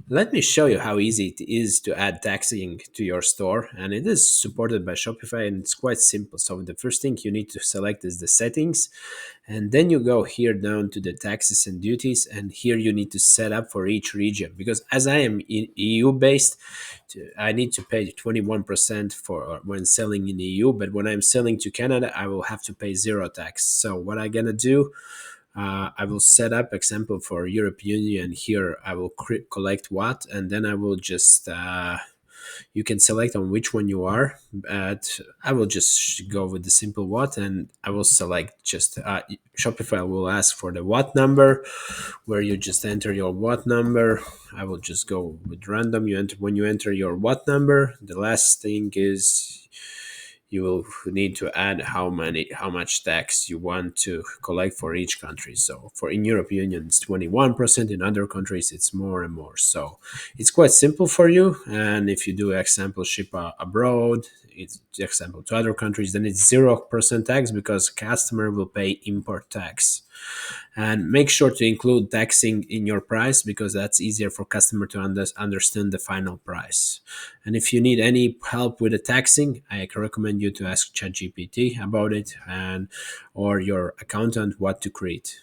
Let me show you how easy it is to add taxing to your store, and it is supported by Shopify, and it's quite simple. So the first thing you need to select is the settings, and then you go here down to the taxes and duties, and here you need to set up for each region, because as I am EU based, I need to pay 21% for when selling in EU, but when I'm selling to Canada, I will have to pay zero tax. So what I'm gonna do, I will set up example for European Union. Here I will collect what, and then I will just you can select on which one you are, but I will just go with the simple what, and I will select just Shopify will ask for the what number, where you just enter your what number. I will just go with random. You enter when you enter your what number. The last thing is you will need to add how much tax you want to collect for each country. So for in European Union it's 21%, in other countries it's more and more. So it's quite simple for you. And if you do example ship abroad, it's example to other countries, then it's 0% tax because customer will pay import tax. And make sure to include taxing in your price, because that's easier for customer to understand the final price. And if you need any help with the taxing, I recommend you to ask ChatGPT about it, and or your accountant what to create.